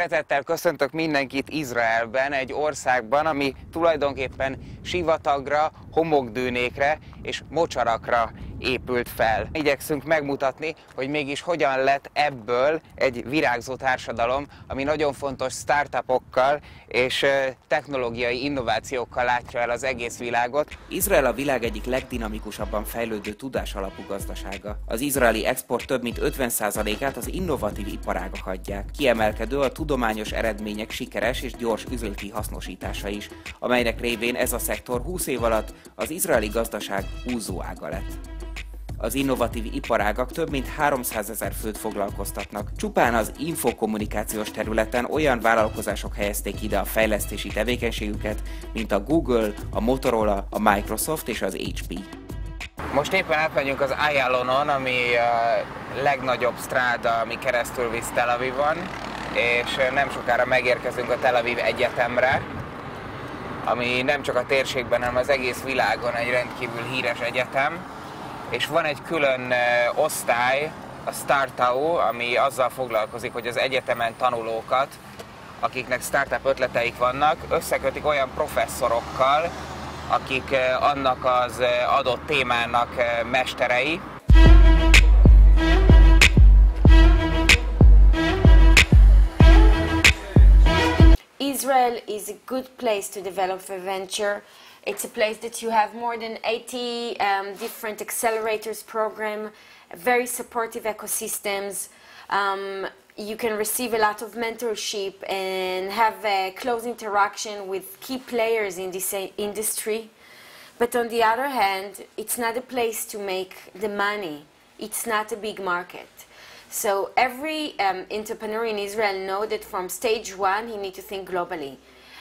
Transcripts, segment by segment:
Szeretettel köszöntök mindenkit Izraelben, egy országban, ami tulajdonképpen sivatagra, homokdűnékre és mocsarakra épült fel. Igyekszünk megmutatni, hogy mégis hogyan lett ebből egy virágzó társadalom, ami nagyon fontos startupokkal és technológiai innovációkkal látja el az egész világot. Izrael a világ egyik legdinamikusabban fejlődő tudásalapú gazdasága. Az izraeli export több mint 50%-át az innovatív iparágak adják. Kiemelkedő a tudományos eredmények sikeres és gyors üzleti hasznosítása is, amelynek révén ez a szektor 20 év alatt az izraeli gazdaság húzóága lett. Az innovatív iparágak több mint 300 000 főt foglalkoztatnak. Csupán az infokommunikációs területen olyan vállalkozások helyezték ide a fejlesztési tevékenységüket, mint a Google, a Motorola, a Microsoft és az HP. Most éppen átmegyünk az Ayalonon, ami a legnagyobb stráda, ami keresztül visz Tel Avivon, és nem sokára megérkezünk a Tel Aviv Egyetemre, ami nem csak a térségben, hanem az egész világon egy rendkívül híres egyetem. És van egy külön osztály, a Startup, ami azzal foglalkozik, hogy az egyetemen tanulókat, akiknek startup ötleteik vannak, összekötik olyan professzorokkal, akik annak az adott témának mesterei. Israel is a good place to develop a venture. It's a place that you have more than 80 different accelerators program, very supportive ecosystems. You can receive a lot of mentorship and have a close interaction with key players in this industry. But on the other hand, it's not a place to make the money. It's not a big market. So every entrepreneur in Israel knows that from stage one, he needs to think globally.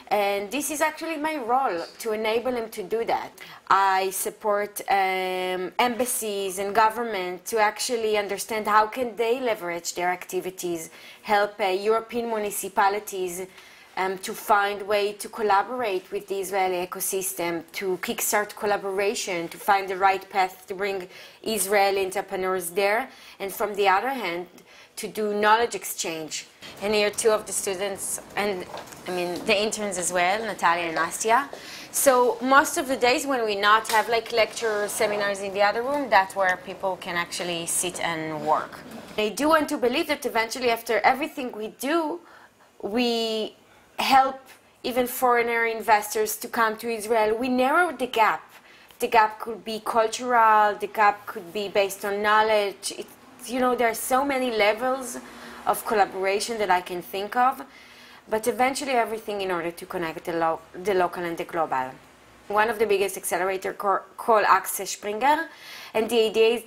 And this is actually my role, to enable him to do that. I support embassies and government to actually understand how can they leverage their activities, help European municipalities to find way to collaborate with the Israeli ecosystem, to kickstart collaboration, to find the right path to bring Israeli entrepreneurs there, and from the other hand, to do knowledge exchange. And here two of the students, and the interns as well, Natalia and Nastia. So most of the days when we not have like lecture seminars in the other room, that's where people can actually sit and work. I do want to believe that eventually after everything we do, we help even foreigner investors to come to Israel. We narrow the gap. The gap could be cultural, the gap could be based on knowledge. There are so many levels of collaboration that I can think of, but eventually everything in order to connect the local and the global. One of the biggest accelerator called Axel Springer, and the idea is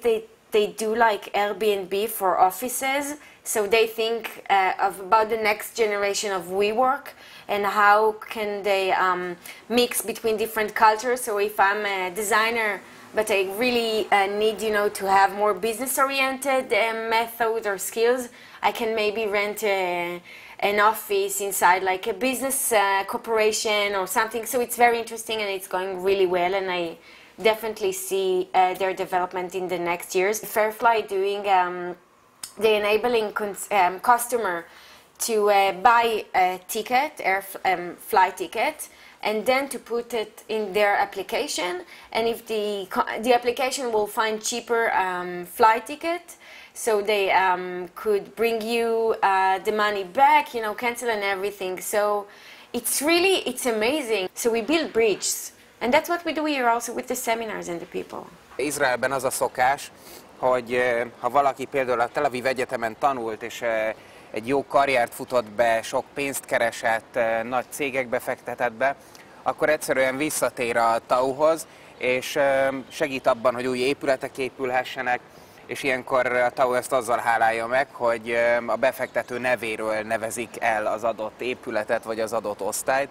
they do like Airbnb for offices, so they think about the next generation of WeWork and how can they mix between different cultures. So if I'm a designer, but I really need, to have more business-oriented methods or skills, I can maybe rent an office inside like a business corporation or something. So it's very interesting and it's going really well, and I definitely see their development in the next years. Fairfly doing the enabling customer to buy a ticket, flight ticket, and then to put it in their application, and if the application will find cheaper flight ticket, so they could bring you the money back, cancel and everything. So it's amazing. So we build bridges, and that's what we do here also with the seminars and the people. Izraelben az a szokás, hogy ha valaki például a Tel Aviv Egyetemen tanult, és egy jó karriert futott be, sok pénzt keresett, nagy cégekbe fektetett be, akkor egyszerűen visszatér a TAU-hoz, és segít abban, hogy új épületek épülhessenek, és ilyenkor a TAU ezt azzal hálálja meg, hogy a befektető nevéről nevezik el az adott épületet, vagy az adott osztályt.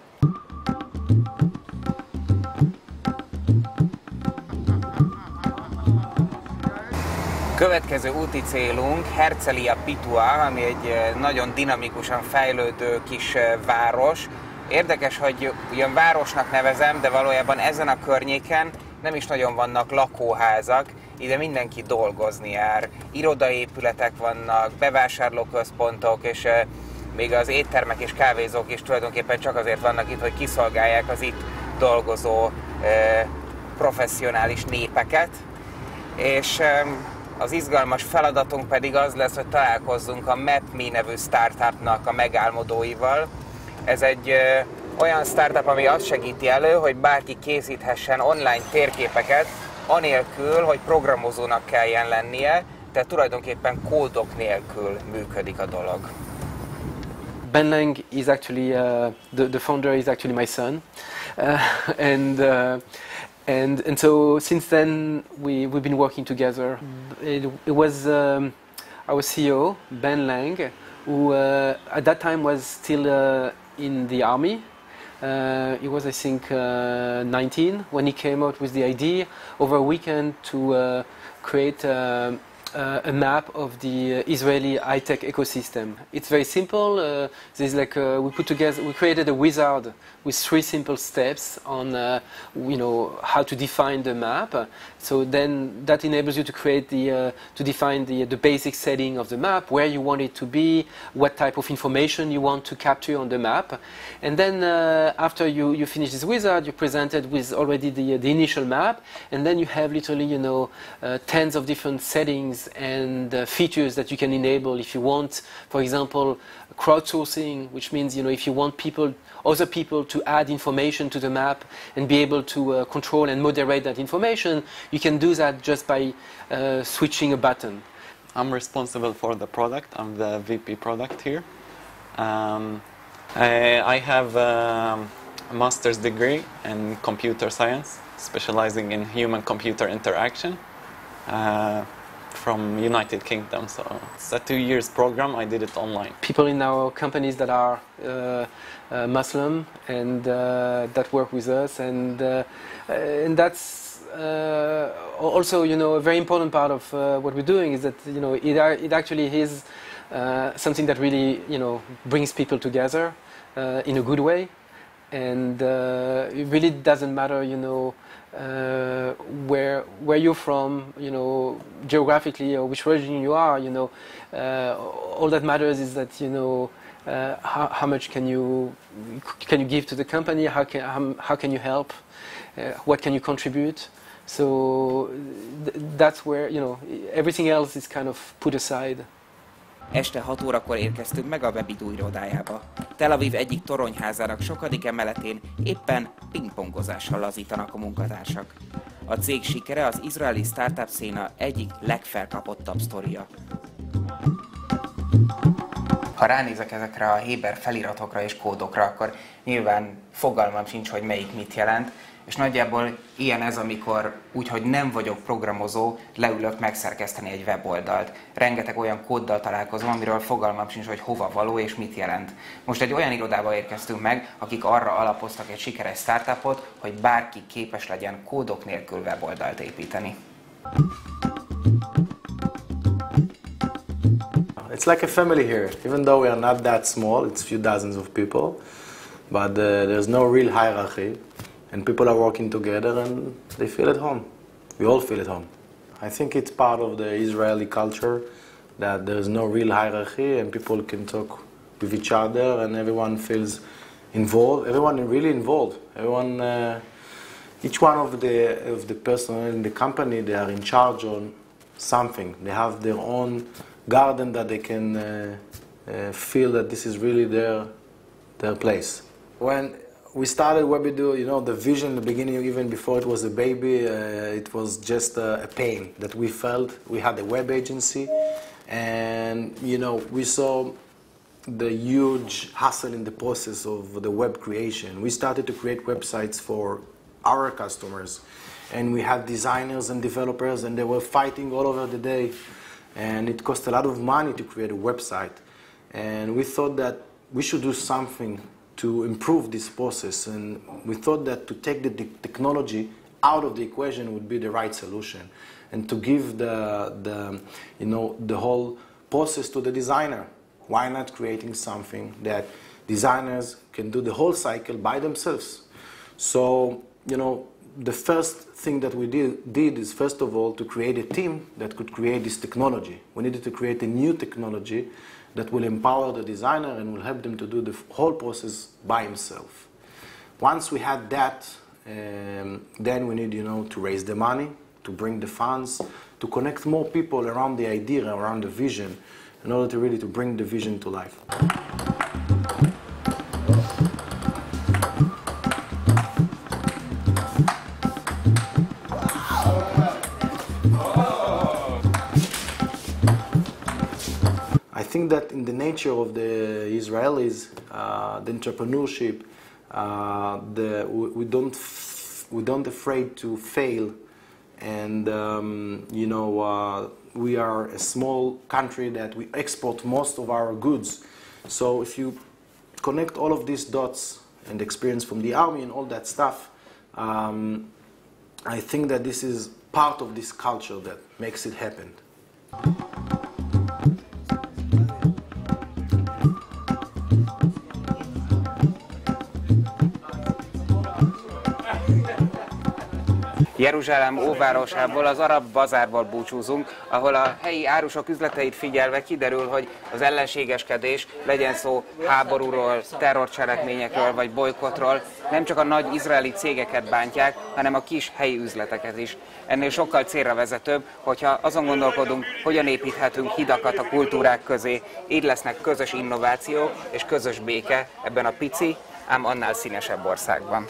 Következő úti célunk Herzliya Pitua, ami egy nagyon dinamikusan fejlődő kis város. Érdekes, hogy ugyan városnak nevezem, de valójában ezen a környéken nem is nagyon vannak lakóházak, ide mindenki dolgozni jár. Irodaépületek vannak, bevásárlóközpontok, és még az éttermek és kávézók is tulajdonképpen csak azért vannak itt, hogy kiszolgálják az itt dolgozó professzionális népeket, és az izgalmas feladatunk pedig az lesz, hogy találkozzunk a MapMe nevű startupnak a megálmodóival. Ez egy olyan startup, ami azt segíti elő, hogy bárki készíthessen online térképeket, anélkül, hogy programozónak kelljen lennie, tehát tulajdonképpen kódok nélkül működik a dolog. Ben Lang is actually the founder is actually my son, and so since then we've been working together. It was our CEO Ben Lang, who at that time was still in the army. He was, I think, 19 when he came out with the idea over a weekend to create a map of the Israeli high-tech ecosystem. It's very simple. There's like we created a wizard with 3 simple steps on how to define the map. So then that enables you to create to define the basic setting of the map, where you want it to be, what type of information you want to capture on the map, and then after you finish this wizard, you're presented with already the initial map, and then you have literally tens of different settings and features that you can enable if you want, for example, crowdsourcing, which means if you want other people to add information to the map and be able to control and moderate that information, you can do that just by switching a button. I'm responsible for the product. I'm the VP product here. I have a master's degree in computer science, specializing in human-computer interaction. From United Kingdom, so it's a 2 years program. I did it online. People in our companies that are Muslim and that work with us, and that's also a very important part of what we're doing is that it actually is something that really brings people together in a good way, and it really doesn't matter where you're from, geographically, or which region you are. All that matters is that how much can you give to the company? How can you help? What can you contribute? So that's where everything else is kind of put aside. Este 6 órakor érkeztünk meg a webidó irodájába. Tel Aviv egyik toronyházának sokadik emeletén éppen pingpongozással lazítanak a munkatársak. A cég sikere az izraeli startup széna egyik legfelkapottabb sztoria. Ha ránézek ezekre a Héber feliratokra és kódokra, akkor nyilván fogalmam sincs, hogy melyik mit jelent, és nagyjából ilyen ez, amikor úgyhogy nem vagyok programozó, leülök megszerkeszteni egy weboldalt. Rengeteg olyan kóddal találkozom, amiről fogalmam sincs, hogy hova való és mit jelent. Most egy olyan irodába érkeztünk meg, akik arra alapoztak egy sikeres startupot, hogy bárki képes legyen kódok nélkül weboldalt építeni. It's like a family here, even though we are not that small, it's a few dozens of people, but there's no real hierarchy, and people are working together and they feel at home. We all feel at home. I think it's part of the Israeli culture that there's no real hierarchy and people can talk with each other and everyone feels involved. Everyone is really involved. Everyone, each one of the personnel in the company, they are in charge on something. They have their own garden that they can feel that this is really their place. When we started VS.hu, the vision in the beginning, even before it was a baby, it was just a pain that we felt. We had a web agency, and we saw the huge hassle in the process of the web creation. We started to create websites for our customers, and we had designers and developers, and they were fighting all over the day, and it cost a lot of money to create a website. And we thought that we should do something to improve this process, and we thought that to take the technology out of the equation would be the right solution, and to give the whole process to the designer. Why not creating something that designers can do the whole cycle by themselves? So, the first thing that we did is, first of all, to create a team that could create this technology. We needed to create a new technology that will empower the designer and will help them to do the whole process by himself. Once we had that, then we need, to raise the money, to bring the funds, to connect more people around the idea, around the vision, in order to really to bring the vision to life. I think that in the nature of the Israelis, the entrepreneurship, we don't afraid to fail, and we are a small country that we export most of our goods. So if you connect all of these dots and experience from the army and all that stuff, I think that this is part of this culture that makes it happen. Jeruzsálem óvárosából, az arab bazárból búcsúzunk, ahol a helyi árusok üzleteit figyelve kiderül, hogy az ellenségeskedés, legyen szó háborúról, terrorcselekményekről vagy bolykotról, nem csak a nagy izraeli cégeket bántják, hanem a kis helyi üzleteket is. Ennél sokkal célra vezetőbb, hogyha azon gondolkodunk, hogyan építhetünk hidakat a kultúrák közé, így lesznek közös innovációk és közös béke ebben a pici, ám annál színesebb országban.